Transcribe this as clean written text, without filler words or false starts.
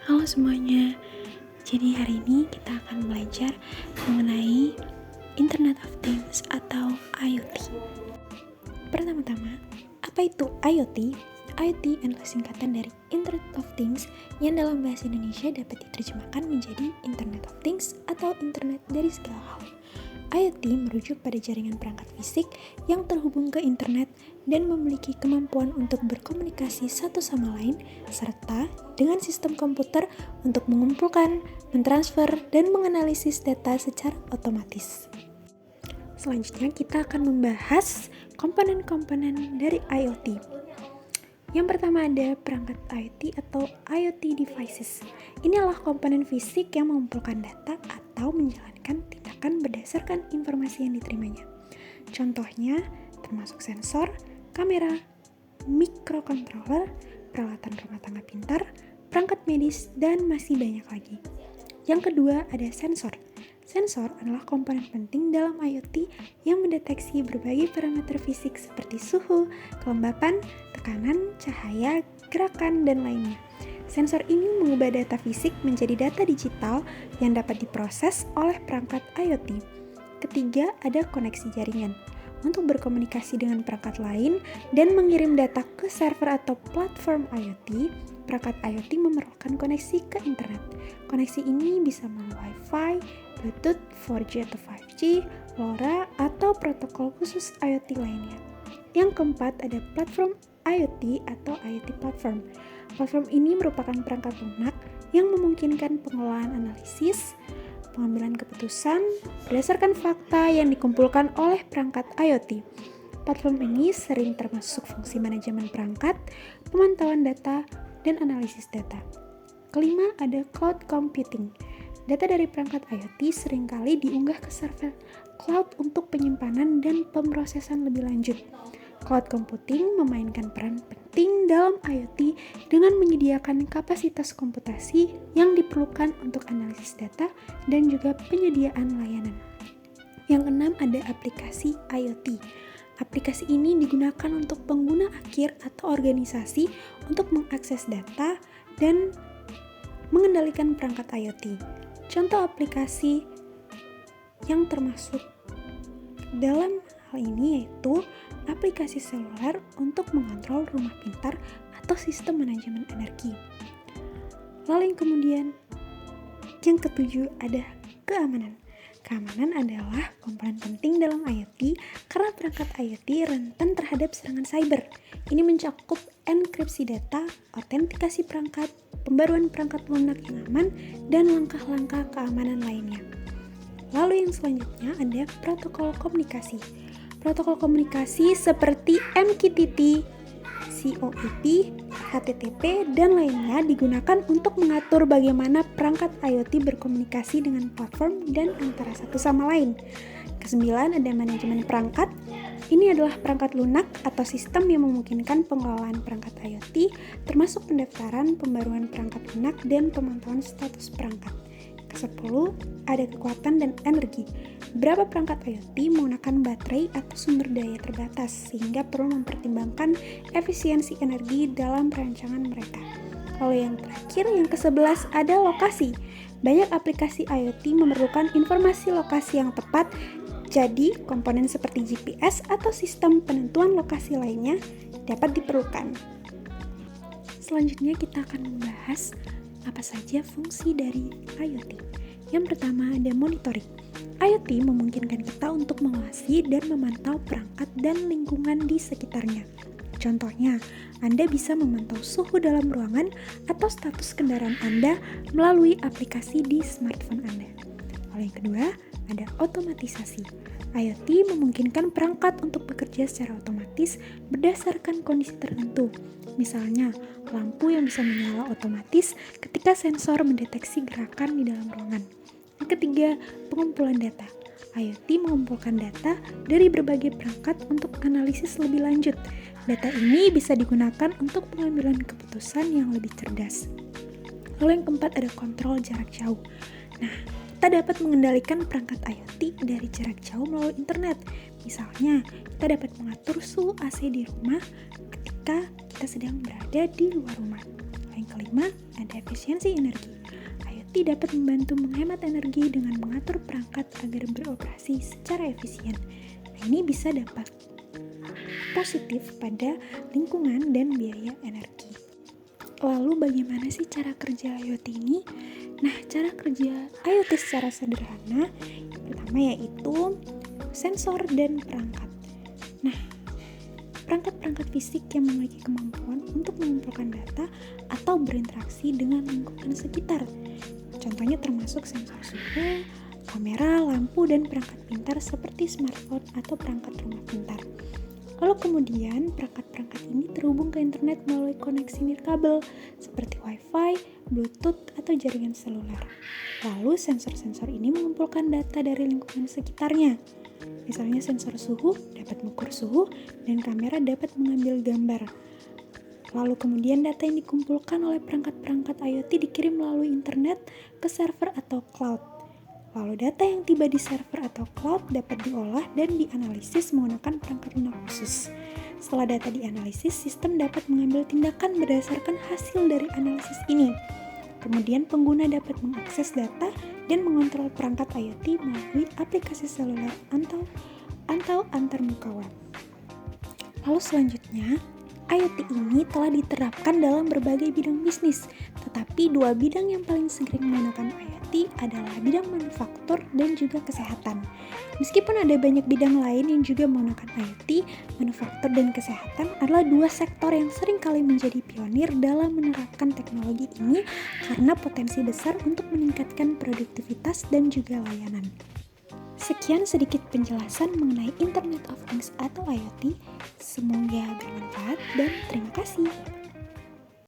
Halo semuanya, jadi hari ini kita akan belajar mengenai Internet of Things atau IoT. Pertama-tama, apa itu IoT? IoT adalah singkatan dari Internet of Things yang dalam bahasa Indonesia dapat diterjemahkan menjadi Internet of Things atau Internet dari segala hal. IoT merujuk pada jaringan perangkat fisik yang terhubung ke internet dan memiliki kemampuan untuk berkomunikasi satu sama lain, serta dengan sistem komputer untuk mengumpulkan, mentransfer, dan menganalisis data secara otomatis. Selanjutnya kita akan membahas komponen-komponen dari IoT. Yang pertama ada perangkat IoT atau IoT devices. Ini adalah komponen fisik yang mengumpulkan data atau menjalankan tindakan berdasarkan informasi yang diterimanya. Contohnya termasuk sensor, kamera, microcontroller, peralatan rumah tangga pintar, perangkat medis, dan masih banyak lagi. Yang kedua ada sensor. Sensor adalah komponen penting dalam IoT yang mendeteksi berbagai parameter fisik seperti suhu, kelembapan, tekanan, cahaya, gerakan, dan lainnya. Sensor ini mengubah data fisik menjadi data digital yang dapat diproses oleh perangkat IoT. Ketiga, ada koneksi jaringan. Untuk berkomunikasi dengan perangkat lain dan mengirim data ke server atau platform IoT, perangkat IoT memerlukan koneksi ke internet. Koneksi ini bisa melalui Wi-Fi, Bluetooth, 4G atau 5G, LoRa, atau protokol khusus IoT lainnya. Yang keempat ada platform IoT atau IoT platform. Platform ini merupakan perangkat lunak yang memungkinkan pengelolaan analisis, pengambilan keputusan berdasarkan fakta yang dikumpulkan oleh perangkat IoT. Platform ini sering termasuk fungsi manajemen perangkat, pemantauan data, dan analisis data. Kelima ada cloud computing. Data dari perangkat IoT seringkali diunggah ke server cloud untuk penyimpanan dan pemrosesan lebih lanjut. Cloud computing memainkan peran penting dalam IoT dengan menyediakan kapasitas komputasi yang diperlukan untuk analisis data dan juga penyediaan layanan. Yang keenam ada aplikasi IoT. Aplikasi ini digunakan untuk pengguna akhir atau organisasi untuk mengakses data dan mengendalikan perangkat IoT. Contoh aplikasi yang termasuk dalam hal ini yaitu aplikasi seluler untuk mengontrol rumah pintar atau sistem manajemen energi. Lalu yang ketujuh ada keamanan. Keamanan adalah komponen penting dalam IoT karena perangkat IoT rentan terhadap serangan cyber. Ini mencakup enkripsi data, autentikasi perangkat, pembaruan perangkat lunak yang aman, dan langkah-langkah keamanan lainnya. Lalu yang selanjutnya ada protokol komunikasi. Protokol komunikasi seperti MQTT, COAP, HTTP, dan lainnya digunakan untuk mengatur bagaimana perangkat IoT berkomunikasi dengan platform dan antara satu sama lain. Kesembilan ada manajemen perangkat. Ini adalah perangkat lunak atau sistem yang memungkinkan pengelolaan perangkat IoT, termasuk pendaftaran, pembaruan perangkat lunak, dan pemantauan status perangkat. Ke-10 ada kekuatan dan energi. Beberapa perangkat IoT menggunakan baterai atau sumber daya terbatas sehingga perlu mempertimbangkan efisiensi energi dalam perancangan mereka. Lalu yang terakhir, yang ke-11 ada lokasi. Banyak aplikasi IoT memerlukan informasi lokasi yang tepat, jadi komponen seperti GPS atau sistem penentuan lokasi lainnya dapat diperlukan. Selanjutnya kita akan membahas apa saja fungsi dari IoT. Yang pertama ada monitoring. IoT memungkinkan kita untuk mengawasi dan memantau perangkat dan lingkungan di sekitarnya. Contohnya, Anda bisa memantau suhu dalam ruangan atau status kendaraan Anda melalui aplikasi di smartphone Anda. Lalu yang kedua, ada otomatisasi. IoT memungkinkan perangkat untuk bekerja secara otomatis berdasarkan kondisi tertentu. Misalnya, lampu yang bisa menyala otomatis ketika sensor mendeteksi gerakan di dalam ruangan. Yang ketiga, pengumpulan data. IoT mengumpulkan data dari berbagai perangkat untuk analisis lebih lanjut. Data ini bisa digunakan untuk pengambilan keputusan yang lebih cerdas. Lalu yang keempat ada kontrol jarak jauh. Nah, kita dapat mengendalikan perangkat IoT dari jarak jauh melalui internet. Misalnya, kita dapat mengatur suhu AC di rumah ketika kita sedang berada di luar rumah. Yang kelima, ada efisiensi energi. IoT dapat membantu menghemat energi dengan mengatur perangkat agar beroperasi secara efisien. Nah, ini bisa dapat positif pada lingkungan dan biaya energi. Lalu bagaimana sih cara kerja IoT ini? Nah, cara kerja IoT secara sederhana, yang pertama yaitu sensor dan perangkat. Nah, perangkat-perangkat fisik yang memiliki kemampuan untuk mengumpulkan data atau berinteraksi dengan lingkungan sekitar. Contohnya termasuk sensor suhu, kamera, lampu, dan perangkat pintar seperti smartphone atau perangkat rumah pintar. Lalu kemudian perangkat-perangkat ini terhubung ke internet melalui koneksi nirkabel seperti Wi-Fi, Bluetooth, atau jaringan seluler. Lalu sensor-sensor ini mengumpulkan data dari lingkungan sekitarnya. Misalnya sensor suhu dapat mengukur suhu dan kamera dapat mengambil gambar. Lalu kemudian data yang dikumpulkan oleh perangkat-perangkat IoT dikirim melalui internet ke server atau cloud. Lalu data yang tiba di server atau cloud dapat diolah dan dianalisis menggunakan perangkat lunak khusus. Setelah data dianalisis, sistem dapat mengambil tindakan berdasarkan hasil dari analisis ini. Kemudian pengguna dapat mengakses data dan mengontrol perangkat IoT melalui aplikasi seluler atau antarmuka web. Lalu selanjutnya, IoT ini telah diterapkan dalam berbagai bidang bisnis, tetapi dua bidang yang paling sering menggunakan IoT adalah bidang manufaktur dan juga kesehatan. Meskipun ada banyak bidang lain yang juga menggunakan IoT, manufaktur dan kesehatan adalah dua sektor yang sering kali menjadi pionir dalam menerapkan teknologi ini karena potensi besar untuk meningkatkan produktivitas dan juga layanan. Sekian sedikit penjelasan mengenai Internet of Things atau IoT. Semoga bermanfaat dan terima kasih.